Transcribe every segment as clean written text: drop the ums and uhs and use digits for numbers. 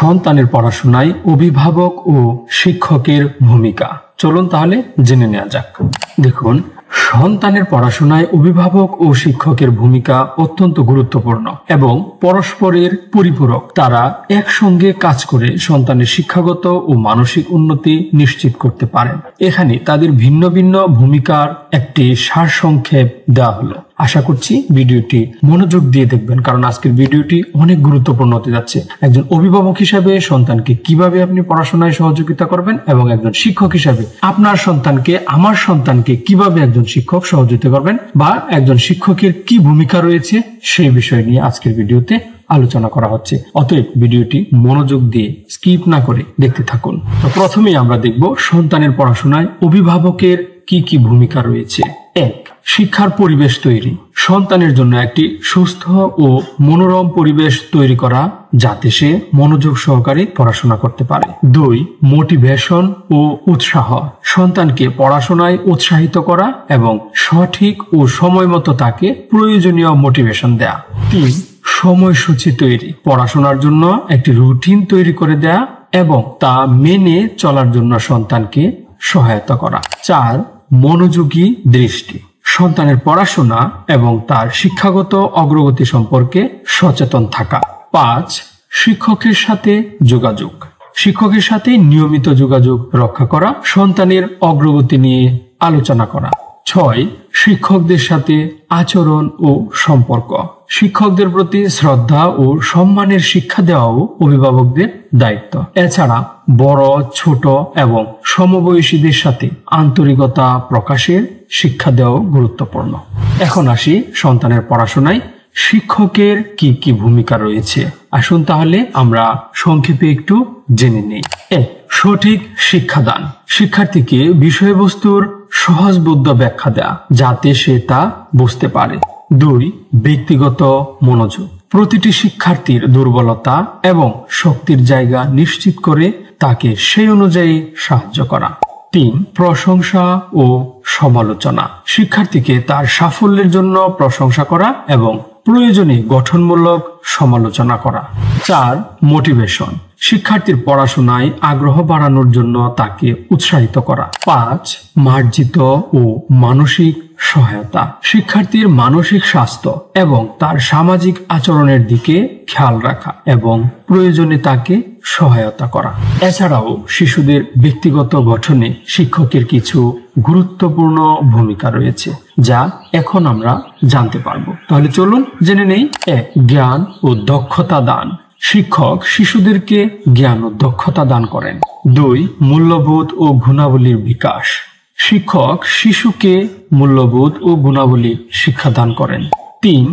সন্তানের পড়াশোনায় অভিভাবক ও শিক্ষকের ভূমিকা। চলুন তাহলে জেনে নেওয়া যাক। দেখুন, সন্তানের পড়াশোনায় অভিভাবক ও শিক্ষকের ভূমিকা অত্যন্ত গুরুত্বপূর্ণ এবং পরস্পরের পরিপূরক। তারা একসঙ্গে কাজ করে সন্তানের শিক্ষাগত ও মানসিক উন্নতি নিশ্চিত করতে পারেন। এখানে তাদের ভিন্ন ভিন্ন ভূমিকার একটি সারসংক্ষেপ দেওয়া হলো। আশা করছি ভিডিওটি মনোযোগ দিয়ে দেখবেন, কারণ আজকের ভিডিওটি অনেক গুরুত্বপূর্ণ হতে যাচ্ছে। একজন অভিভাবক হিসাবে সন্তানকে কিভাবে আপনি পড়াশোনায় সহযোগিতা করবেন এবং একজন শিক্ষক হিসাবে আপনার সন্তানকে, আমার সন্তানকে কিভাবে একজন শিক্ষক সহযোগিতা করবেন বা একজন শিক্ষকের কি ভূমিকা রয়েছে সেই বিষয় নিয়ে আজকের ভিডিওতে আলোচনা করা হচ্ছে। অতএব ভিডিওটি মনোযোগ দিয়ে স্কিপ না করে দেখতে থাকুন। তো প্রথমেই আমরা দেখব সন্তানের পড়াশোনায় অভিভাবকের কি কি ভূমিকা রয়েছে। 1. শিক্ষার পরিবেশ তৈরি। সন্তানের জন্য একটি সুস্থ ও মনোরম পরিবেশ তৈরি করা, যাতে সে মনোযোগ সহকারে পড়াশোনা করতে পারে। 2. মোটিভেশন ও উৎসাহ। সন্তানকে পড়াশোনায় উৎসাহিত করা এবং সঠিক ও সময় মতো তাকে প্রয়োজনীয় মোটিভেশন দেয়া। 3. সময়সূচি তৈরি। পড়াশোনার জন্য একটি রুটিন তৈরি করে দেয়া এবং তা মেনে চলার জন্য সন্তানকে সহায়তা করা। 4. মনোযোগী দৃষ্টি। সন্তানের পড়াশোনা এবং তার শিক্ষাগত অগ্রগতি সম্পর্কে সচেতন থাকা। 5. শিক্ষকের সাথে যোগাযোগ। শিক্ষকের সাথে নিয়মিত যোগাযোগ রক্ষা করা, সন্তানের অগ্রগতি নিয়ে আলোচনা করা। 6. শিক্ষকদের সাথে আচরণ ও সম্পর্ক। শিক্ষকদের প্রতি শ্রদ্ধা ও সম্মানের শিক্ষা দেওয়াও অভিভাবকদের দায়িত্ব। এছাড়া বড়, ছোট এবং সমবয়সীদের সাথে আন্তরিকতা প্রকাশের শিক্ষা দেওয়াও গুরুত্বপূর্ণ। এখন আসি সন্তানের পড়াশোনায় শিক্ষকের কি কি ভূমিকা রয়েছে। আসুন তাহলে আমরা সংক্ষেপে একটু জেনে নেই। 1. সঠিক শিক্ষাদান। শিক্ষার্থীকে বিষয়বস্তুর সহজবোধ্য ব্যাখ্যা দেয়া, যাতে সে তা বুঝতে পারে। 2. ব্যক্তিগত মনোযোগ। প্রতিটি শিক্ষার্থীর দুর্বলতা এবং শক্তির জায়গা নিশ্চিত করে তাকে সেই অনুযায়ী সাহায্য করা। 3. প্রশংসা ও সমালোচনা। শিক্ষার্থীকে তার সাফল্যের জন্য প্রশংসা করা এবং প্রয়োজনে গঠনমূলক সমালোচনা করা। 4. মোটিভেশন। শিক্ষার্থীর পড়াশোনায় আগ্রহ বাড়ানোর জন্য তাকে উৎসাহিত করা। 5. মার্জিত ও মানসিক সহায়তা। শিক্ষার্থীর মানসিক স্বাস্থ্য এবং তার সামাজিক আচরণের দিকে খেয়াল রাখা এবং প্রয়োজনে তাকে সহায়তা করা। এছাড়াও শিশুদের ব্যক্তিগত গঠনে শিক্ষকের কিছু গুরুত্বপূর্ণ ভূমিকা রয়েছে, যা এখন আমরা জানতে পারবো। তাহলে চলুন জেনে নেই। 1. জ্ঞান ও দক্ষতা দান। শিক্ষক শিশুদেরকে জ্ঞান ও দক্ষতা দান করেন। 2. মূল্যবোধ ও গুণাবলীর বিকাশ। শিক্ষক শিশুকে মূল্যবোধ ও গুণাবলীর শিক্ষা দান করেন। 3.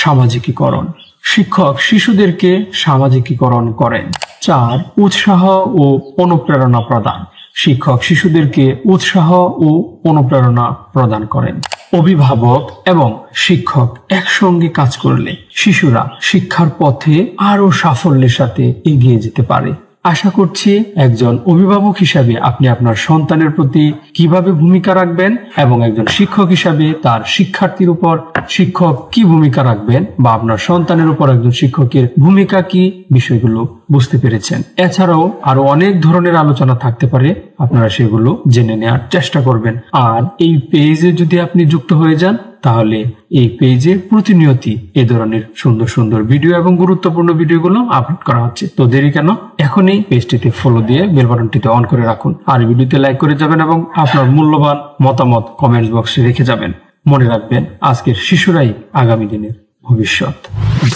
সামাজিকীকরণ। শিক্ষক শিশুদেরকে সামাজিকীকরণ করেন। 4. উৎসাহ ও অনুপ্রেরণা প্রদান। শিক্ষক শিশুদেরকে উৎসাহ ও অনুপ্রেরণা প্রদান করেন। অভিভাবক এবং শিক্ষক একসঙ্গে কাজ করলে শিশুরা শিক্ষার পথে আরো সাফল্যের সাথে এগিয়ে যেতে পারে। আশা করছি একজন অভিভাবক হিসাবে আপনি আপনার সন্তানের প্রতি কিভাবে ভূমিকা রাখবেন এবং একজন শিক্ষক হিসাবে তার শিক্ষার্থীর উপর শিক্ষক কি ভূমিকা রাখবেন বা আপনার সন্তানের উপর একজন শিক্ষকের ভূমিকা কি, বিষয়গুলো বুঝতে পেরেছেন। এছাড়াও আরো অনেক ধরনের আলোচনা থাকতে পারে, আপনারা সেগুলো জেনে নেওয়ার চেষ্টা করবেন। আর এই পেজে যদি আপনি যুক্ত হয়ে যান, তাহলে এই পেজে প্রতিনিয়তই এ ধরনের সুন্দর সুন্দর ভিডিও এবং গুরুত্বপূর্ণ ভিডিওগুলো আপলোড করা হচ্ছে। তো দেরি কেন, এখনই পেজটিতে ফলো দিয়ে বেল বাটনটিতে অন করে রাখুন। আর ভিডিওতে লাইক করে যাবেন এবং আপনার মূল্যবান মতামত কমেন্টস বক্সে রেখে যাবেন। মনে রাখবেন, আজকের শিশুরাই আগামী দিনের ভবিষ্যৎ।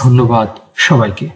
ধন্যবাদ সবাইকে।